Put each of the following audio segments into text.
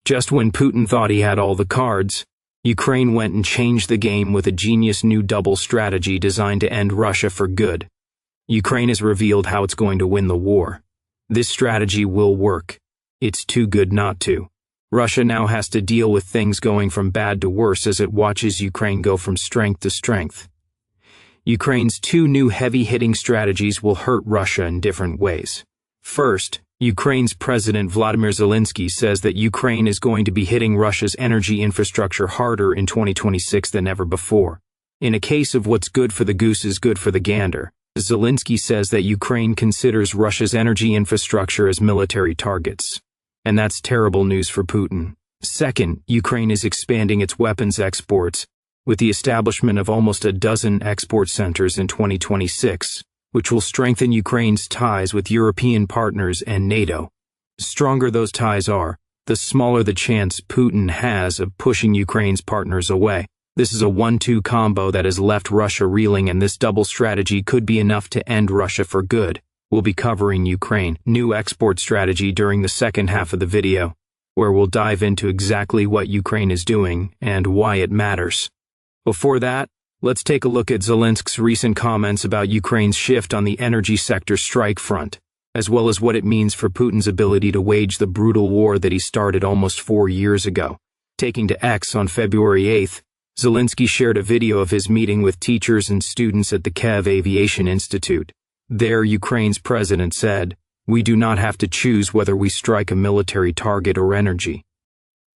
Just when Putin thought he had all the cards, Ukraine went and changed the game with a genius new double strategy designed to end Russia for good. Ukraine has revealed how it's going to win the war. This strategy will work. It's too good not to. Russia now has to deal with things going from bad to worse as it watches Ukraine go from strength to strength. Ukraine's two new heavy-hitting strategies will hurt Russia in different ways. First, Ukraine's President Vladimir Zelensky says that Ukraine is going to be hitting Russia's energy infrastructure harder in 2026 than ever before. In a case of what's good for the goose is good for the gander, Zelensky says that Ukraine considers Russia's energy infrastructure as military targets. And that's terrible news for Putin. Second, Ukraine is expanding its weapons exports, with the establishment of almost a dozen export centers in 2026, which will strengthen Ukraine's ties with European partners and NATO. The stronger those ties are, the smaller the chance Putin has of pushing Ukraine's partners away. This is a 1-2 combo that has left Russia reeling, and this double strategy could be enough to end Russia for good. We'll be covering Ukraine's new export strategy during the second half of the video, where we'll dive into exactly what Ukraine is doing and why it matters. Before that, let's take a look at Zelensky's recent comments about Ukraine's shift on the energy sector strike front, as well as what it means for Putin's ability to wage the brutal war that he started almost 4 years ago. Taking to X on February 8th, Zelensky shared a video of his meeting with teachers and students at the Kiev Aviation Institute. There, Ukraine's president said, "We do not have to choose whether we strike a military target or energy.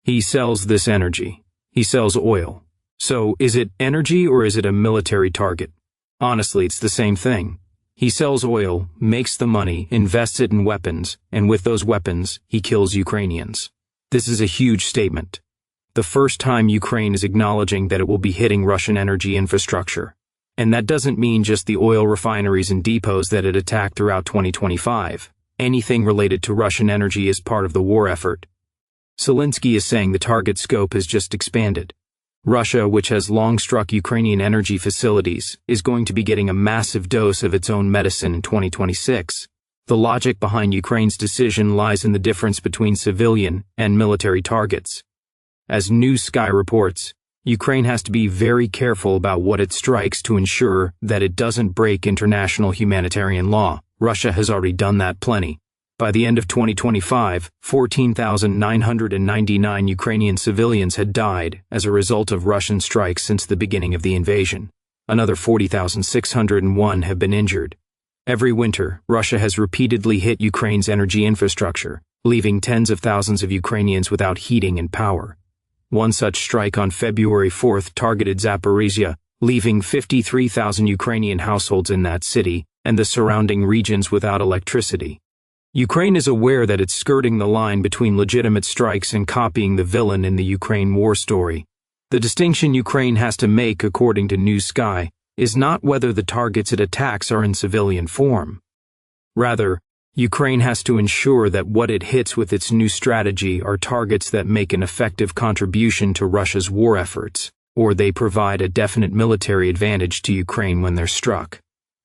He sells this energy. He sells oil. So, is it energy or is it a military target? Honestly, it's the same thing. He sells oil, makes the money, invests it in weapons, and with those weapons, he kills Ukrainians." This is a huge statement. The first time Ukraine is acknowledging that it will be hitting Russian energy infrastructure. And that doesn't mean just the oil refineries and depots that it attacked throughout 2025. Anything related to Russian energy is part of the war effort. Zelensky is saying the target scope has just expanded. Russia, which has long struck Ukrainian energy facilities, is going to be getting a massive dose of its own medicine in 2026. The logic behind Ukraine's decision lies in the difference between civilian and military targets. As New Sky reports, Ukraine has to be very careful about what it strikes to ensure that it doesn't break international humanitarian law. Russia has already done that plenty. By the end of 2025, 14,999 Ukrainian civilians had died as a result of Russian strikes since the beginning of the invasion. Another 40,601 have been injured. Every winter, Russia has repeatedly hit Ukraine's energy infrastructure, leaving tens of thousands of Ukrainians without heating and power. One such strike on February 4th targeted Zaporizhia, leaving 53,000 Ukrainian households in that city and the surrounding regions without electricity. Ukraine is aware that it's skirting the line between legitimate strikes and copying the villain in the Ukraine war story. The distinction Ukraine has to make, according to New Sky, is not whether the targets it attacks are in civilian form. Rather, Ukraine has to ensure that what it hits with its new strategy are targets that make an effective contribution to Russia's war efforts, or they provide a definite military advantage to Ukraine when they're struck.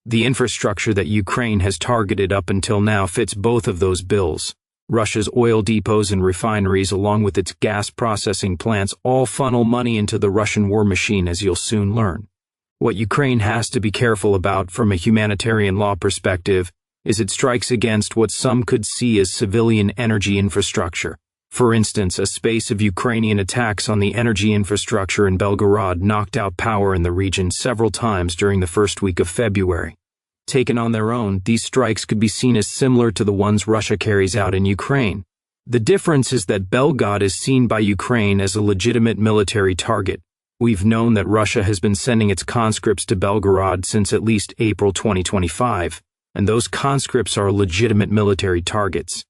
The infrastructure that Ukraine has targeted up until now fits both of those bills. Russia's oil depots and refineries, along with its gas processing plants, all funnel money into the Russian war machine, as you'll soon learn. What Ukraine has to be careful about from a humanitarian law perspective is it strikes against what some could see as civilian energy infrastructure. For instance, a space of Ukrainian attacks on the energy infrastructure in Belgorod knocked out power in the region several times during the first week of February. Taken on their own, these strikes could be seen as similar to the ones Russia carries out in Ukraine. The difference is that Belgorod is seen by Ukraine as a legitimate military target. We've known that Russia has been sending its conscripts to Belgorod since at least April 2025. And those conscripts are legitimate military targets.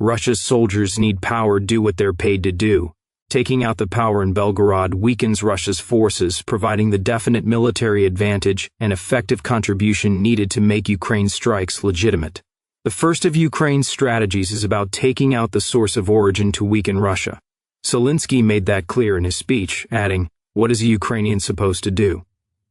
Russia's soldiers need power, do what they're paid to do. Taking out the power in Belgorod weakens Russia's forces, providing the definite military advantage and effective contribution needed to make Ukraine's strikes legitimate. The first of Ukraine's strategies is about taking out the source of origin to weaken Russia. Zelensky made that clear in his speech, adding, "What is a Ukrainian supposed to do?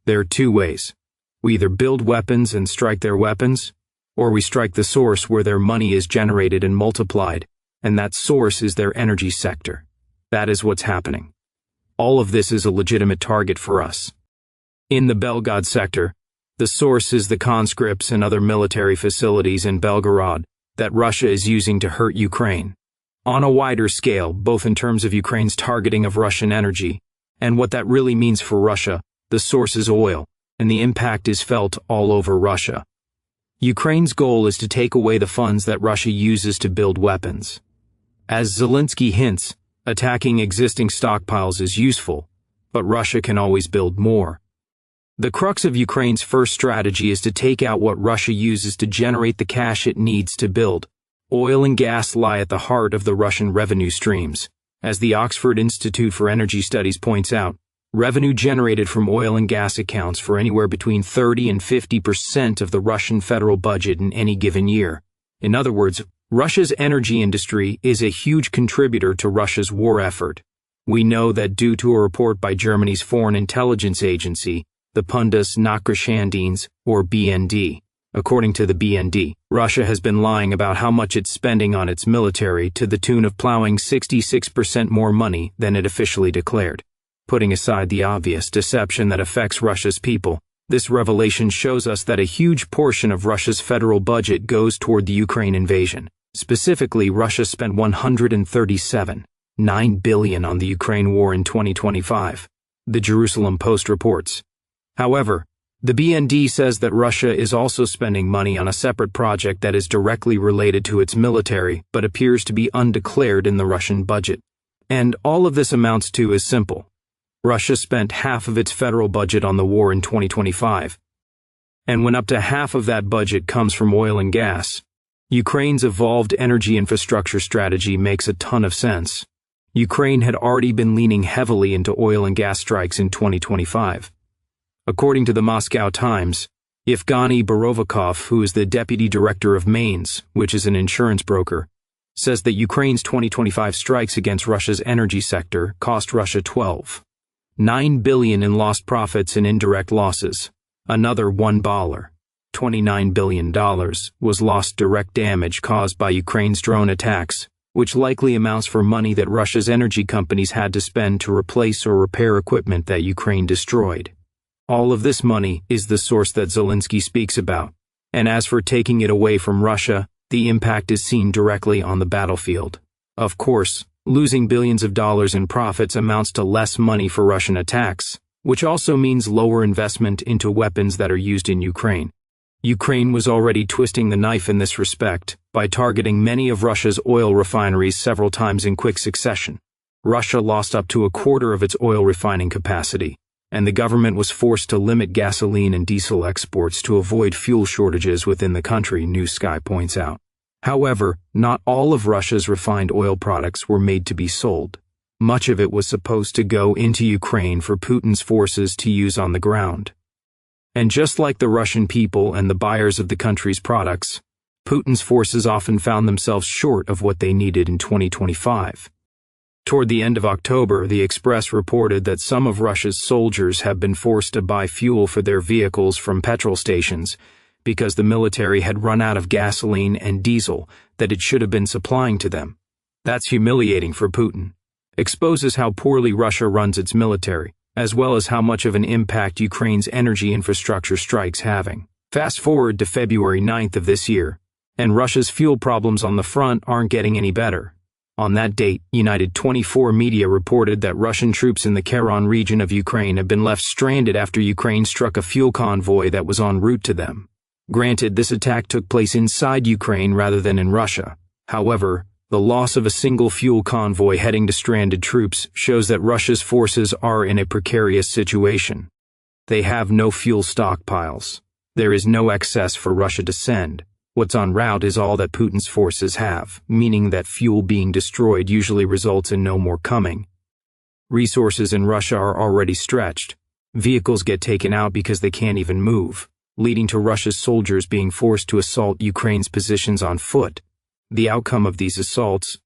There are two ways. We either build weapons and strike their weapons, or we strike the source where their money is generated and multiplied, and that source is their energy sector. That is what's happening. All of this is a legitimate target for us. In the Belgorod sector, the source is the conscripts and other military facilities in Belgorod that Russia is using to hurt Ukraine. On a wider scale, both in terms of Ukraine's targeting of Russian energy and what that really means for Russia, the source is oil, and the impact is felt all over Russia. Ukraine's goal is to take away the funds that Russia uses to build weapons. As Zelensky hints, attacking existing stockpiles is useful, but Russia can always build more. The crux of Ukraine's first strategy is to take out what Russia uses to generate the cash it needs to build. Oil and gas lie at the heart of the Russian revenue streams. As the Oxford Institute for Energy Studies points out, revenue generated from oil and gas accounts for anywhere between 30 and 50% of the Russian federal budget in any given year. In other words, Russia's energy industry is a huge contributor to Russia's war effort. We know that due to a report by Germany's Foreign Intelligence Agency, the Bundes Nachrichtendienst, or BND. According to the BND, Russia has been lying about how much it's spending on its military to the tune of plowing 66% more money than it officially declared. Putting aside the obvious deception that affects Russia's people, this revelation shows us that a huge portion of Russia's federal budget goes toward the Ukraine invasion. Specifically, Russia spent $137.9 billion on the Ukraine war in 2025, the Jerusalem Post reports. However, the BND says that Russia is also spending money on a separate project that is directly related to its military but appears to be undeclared in the Russian budget. And all of this amounts to is simple. Russia spent half of its federal budget on the war in 2025. And when up to half of that budget comes from oil and gas, Ukraine's evolved energy infrastructure strategy makes a ton of sense. Ukraine had already been leaning heavily into oil and gas strikes in 2025. According to the Moscow Times, Evgeny Borovikov, who is the deputy director of Mainz, which is an insurance broker, says that Ukraine's 2025 strikes against Russia's energy sector cost Russia $12.9 billion in lost profits and indirect losses. Another $29 billion, was lost direct damage caused by Ukraine's drone attacks, which likely amounts for money that Russia's energy companies had to spend to replace or repair equipment that Ukraine destroyed. All of this money is the source that Zelensky speaks about, and as for taking it away from Russia, the impact is seen directly on the battlefield. Of course, losing billions of dollars in profits amounts to less money for Russian attacks, which also means lower investment into weapons that are used in Ukraine. Ukraine was already twisting the knife in this respect by targeting many of Russia's oil refineries several times in quick succession. Russia lost up to a quarter of its oil refining capacity, and the government was forced to limit gasoline and diesel exports to avoid fuel shortages within the country, New Sky points out. However, not all of Russia's refined oil products were made to be sold. Much of it was supposed to go into Ukraine for Putin's forces to use on the ground. And just like the Russian people and the buyers of the country's products, Putin's forces often found themselves short of what they needed in 2025. Toward the end of October, the Express reported that some of Russia's soldiers have been forced to buy fuel for their vehicles from petrol stations because the military had run out of gasoline and diesel that it should have been supplying to them. That's humiliating for Putin. Exposes how poorly Russia runs its military, as well as how much of an impact Ukraine's energy infrastructure strikes having. Fast forward to February 9th of this year, and Russia's fuel problems on the front aren't getting any better. On that date, United 24 media reported that Russian troops in the Kherson region of Ukraine have been left stranded after Ukraine struck a fuel convoy that was en route to them. Granted, this attack took place inside Ukraine rather than in Russia. However, the loss of a single fuel convoy heading to stranded troops shows that Russia's forces are in a precarious situation. They have no fuel stockpiles. There is no excess for Russia to send. What's en route is all that Putin's forces have, meaning that fuel being destroyed usually results in no more coming. Resources in Russia are already stretched. Vehicles get taken out because they can't even move, leading to Russia's soldiers being forced to assault Ukraine's positions on foot. The outcome of these assaults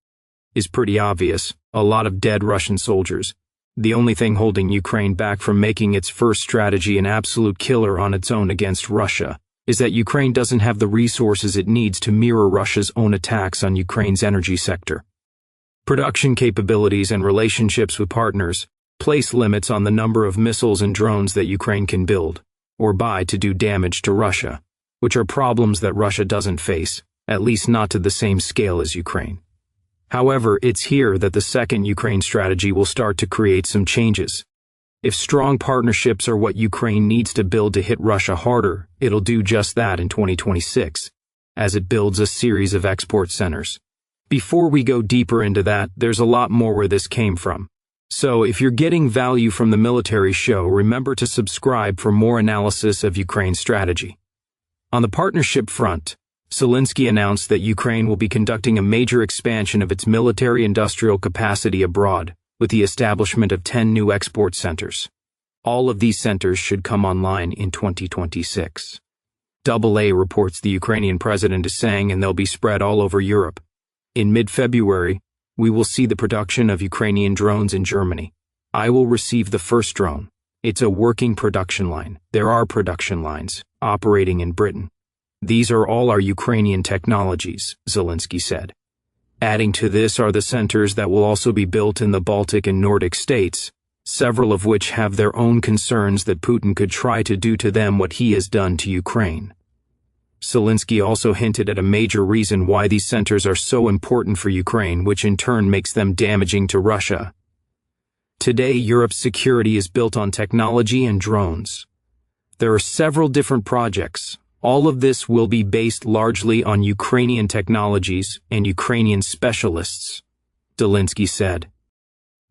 is pretty obvious: a lot of dead Russian soldiers. The only thing holding Ukraine back from making its first strategy an absolute killer on its own against Russia is that Ukraine doesn't have the resources it needs to mirror Russia's own attacks on Ukraine's energy sector. Production capabilities and relationships with partners place limits on the number of missiles and drones that Ukraine can build or buy to do damage to Russia, which are problems that Russia doesn't face, at least not to the same scale as Ukraine. However, it's here that the second Ukraine strategy will start to create some changes. If strong partnerships are what Ukraine needs to build to hit Russia harder, it'll do just that in 2026, as it builds a series of export centers. Before we go deeper into that, there's a lot more where this came from. So if you're getting value from the military show, remember to subscribe for more analysis of Ukraine's strategy. On the partnership front, Zelensky announced that Ukraine will be conducting a major expansion of its military-industrial capacity abroad, with the establishment of 10 new export centers. All of these centers should come online in 2026. AA reports the Ukrainian president is saying, and they'll be spread all over Europe. In mid-February, we will see the production of Ukrainian drones in Germany. I will receive the first drone. It's a working production line. There are production lines operating in Britain. These are all our Ukrainian technologies, Zelensky said. Adding to this are the centers that will also be built in the Baltic and Nordic states, several of which have their own concerns that Putin could try to do to them what he has done to Ukraine. Zelensky also hinted at a major reason why these centers are so important for Ukraine, which in turn makes them damaging to Russia. Today, Europe's security is built on technology and drones. There are several different projects. All of this will be based largely on Ukrainian technologies and Ukrainian specialists, Zelensky said.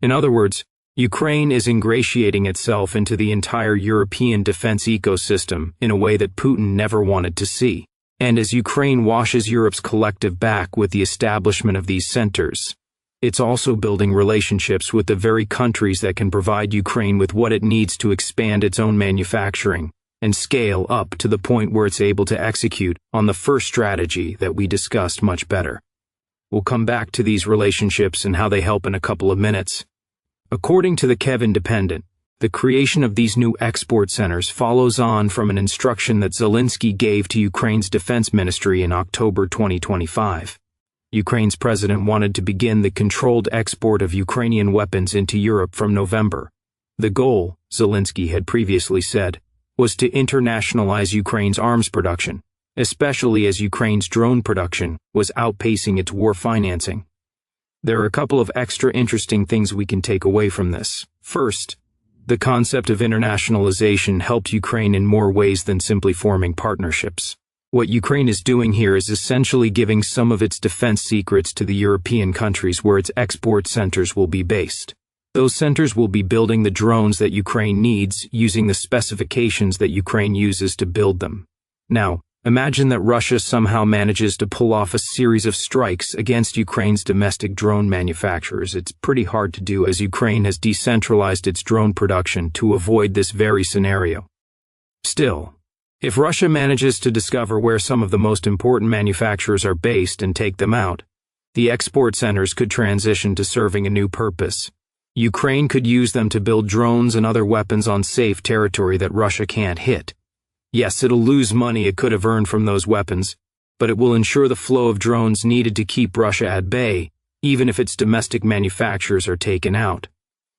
In other words, Ukraine is ingratiating itself into the entire European defense ecosystem in a way that Putin never wanted to see. And as Ukraine washes Europe's collective back with the establishment of these centers, it's also building relationships with the very countries that can provide Ukraine with what it needs to expand its own manufacturing and scale up to the point where it's able to execute on the first strategy that we discussed much better. We'll come back to these relationships and how they help in a couple of minutes. According to the Kiev Independent, the creation of these new export centers follows on from an instruction that Zelensky gave to Ukraine's defense ministry in October 2025. Ukraine's president wanted to begin the controlled export of Ukrainian weapons into Europe from November. The goal, Zelensky had previously said, was to internationalize Ukraine's arms production, especially as Ukraine's drone production was outpacing its war financing. There are a couple of extra interesting things we can take away from this. First, the concept of internationalization helped Ukraine in more ways than simply forming partnerships. What Ukraine is doing here is essentially giving some of its defense secrets to the European countries where its export centers will be based. Those centers will be building the drones that Ukraine needs using the specifications that Ukraine uses to build them. Now, imagine that Russia somehow manages to pull off a series of strikes against Ukraine's domestic drone manufacturers. It's pretty hard to do as Ukraine has decentralized its drone production to avoid this very scenario. Still, if Russia manages to discover where some of the most important manufacturers are based and take them out, the export centers could transition to serving a new purpose. Ukraine could use them to build drones and other weapons on safe territory that Russia can't hit. Yes, it'll lose money it could have earned from those weapons, but it will ensure the flow of drones needed to keep Russia at bay, even if its domestic manufacturers are taken out.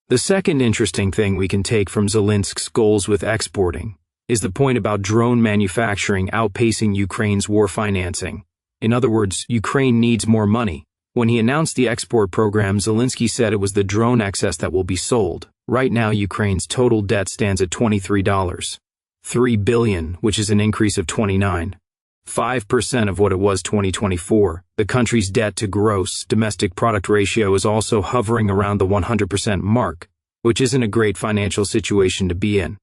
The second interesting thing we can take from Zelensky's goals with exporting is the point about drone manufacturing outpacing Ukraine's war financing. In other words, Ukraine needs more money. When he announced the export program, Zelensky said it was the drone excess that will be sold. Right now, Ukraine's total debt stands at $23.3 billion, which is an increase of 29.5% of what it was 2024. The country's debt to gross domestic product ratio is also hovering around the 100% mark, which isn't a great financial situation to be in.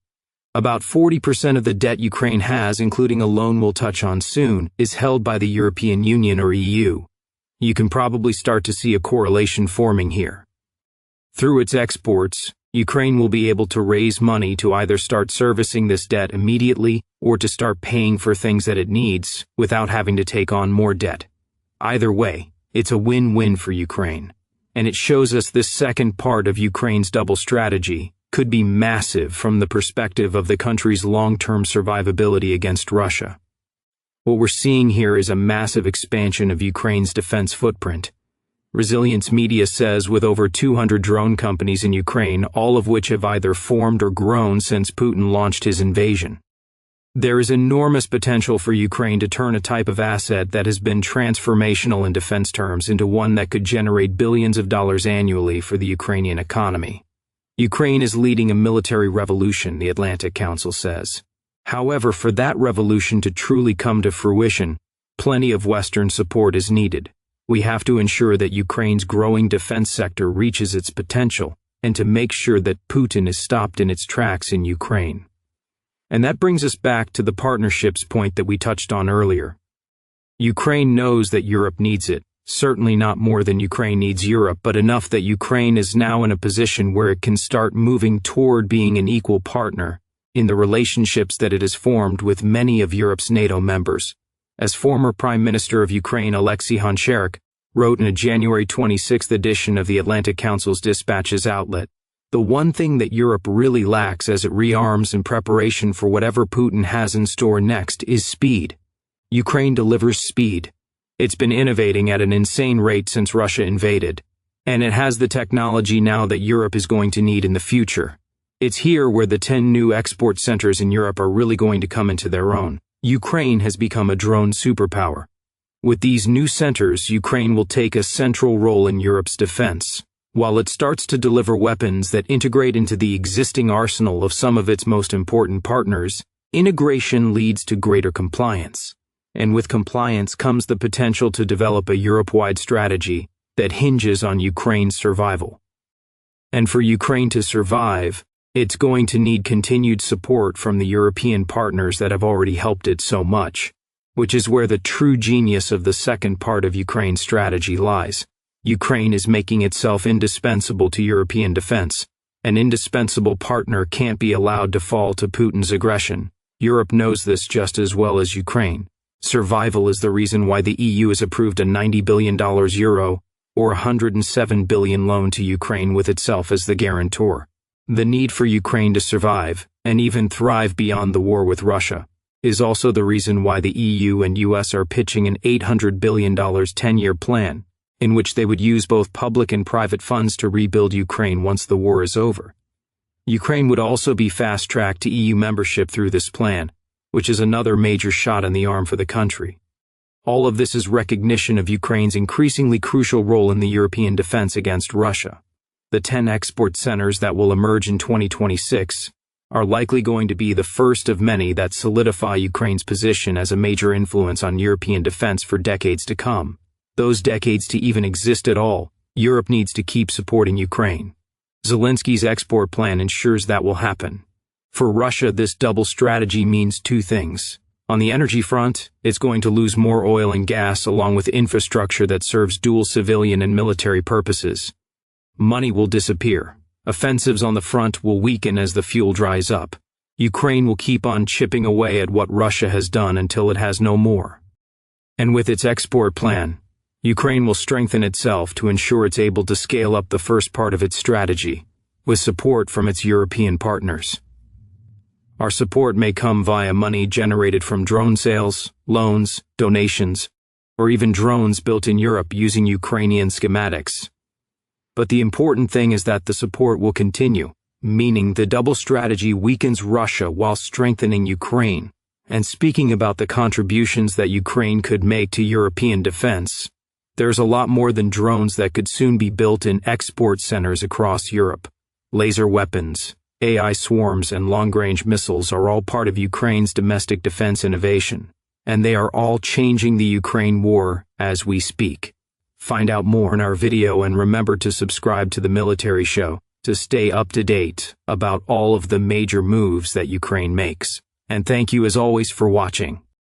About 40% of the debt Ukraine has, including a loan we'll touch on soon, is held by the European Union or EU. You can probably start to see a correlation forming here. Through its exports, Ukraine will be able to raise money to either start servicing this debt immediately or to start paying for things that it needs without having to take on more debt. Either way, it's a win-win for Ukraine. And it shows us this second part of Ukraine's double strategy could be massive from the perspective of the country's long-term survivability against Russia. What we're seeing here is a massive expansion of Ukraine's defense footprint. Resilience Media says with over 200 drone companies in Ukraine, all of which have either formed or grown since Putin launched his invasion. There is enormous potential for Ukraine to turn a type of asset that has been transformational in defense terms into one that could generate billions of dollars annually for the Ukrainian economy. Ukraine is leading a military revolution, the Atlantic Council says. However, for that revolution to truly come to fruition, plenty of Western support is needed. We have to ensure that Ukraine's growing defense sector reaches its potential, and to make sure that Putin is stopped in its tracks in Ukraine. And that brings us back to the partnerships point that we touched on earlier. Ukraine knows that Europe needs it, certainly not more than Ukraine needs Europe, but enough that Ukraine is now in a position where it can start moving toward being an equal partner in the relationships that it has formed with many of Europe's NATO members. As former Prime Minister of Ukraine Alexei Honcharuk wrote in a January 26th edition of the Atlantic Council's Dispatches outlet, the one thing that Europe really lacks as it rearms in preparation for whatever Putin has in store next is speed. Ukraine delivers speed. It's been innovating at an insane rate since Russia invaded, and it has the technology now that Europe is going to need in the future. It's here where the 10 new export centers in Europe are really going to come into their own. Ukraine has become a drone superpower. With these new centers, Ukraine will take a central role in Europe's defense. While it starts to deliver weapons that integrate into the existing arsenal of some of its most important partners, integration leads to greater compliance. And with compliance comes the potential to develop a Europe-wide strategy that hinges on Ukraine's survival. And for Ukraine to survive, it's going to need continued support from the European partners that have already helped it so much, which is where the true genius of the second part of Ukraine's strategy lies. Ukraine is making itself indispensable to European defense. An indispensable partner can't be allowed to fall to Putin's aggression. Europe knows this just as well as Ukraine. Survival is the reason why the EU has approved a $90 billion euro, or $107 billion loan to Ukraine with itself as the guarantor. The need for Ukraine to survive, and even thrive beyond the war with Russia, is also the reason why the EU and US are pitching an $800 billion 10-year plan, in which they would use both public and private funds to rebuild Ukraine once the war is over. Ukraine would also be fast-tracked to EU membership through this plan, which is another major shot in the arm for the country. All of this is recognition of Ukraine's increasingly crucial role in the European defense against Russia. The 10 export centers that will emerge in 2026 are likely going to be the first of many that solidify Ukraine's position as a major influence on European defense for decades to come. Those decades to even exist at all, Europe needs to keep supporting Ukraine. Zelensky's export plan ensures that will happen. For Russia, this double strategy means two things. On the energy front, it's going to lose more oil and gas along with infrastructure that serves dual civilian and military purposes. Money will disappear. Offensives on the front will weaken as the fuel dries up. Ukraine will keep on chipping away at what Russia has done until it has no more. And with its export plan, Ukraine will strengthen itself to ensure it's able to scale up the first part of its strategy, with support from its European partners. Our support may come via money generated from drone sales, loans, donations, or even drones built in Europe using Ukrainian schematics. But the important thing is that the support will continue, meaning the double strategy weakens Russia while strengthening Ukraine. And speaking about the contributions that Ukraine could make to European defense, there's a lot more than drones that could soon be built in export centers across Europe. Laser weapons, AI swarms, and long-range missiles are all part of Ukraine's domestic defense innovation, and they are all changing the Ukraine war as we speak. Find out more in our video and remember to subscribe to the Military Show to stay up to date about all of the major moves that Ukraine makes. And thank you as always for watching.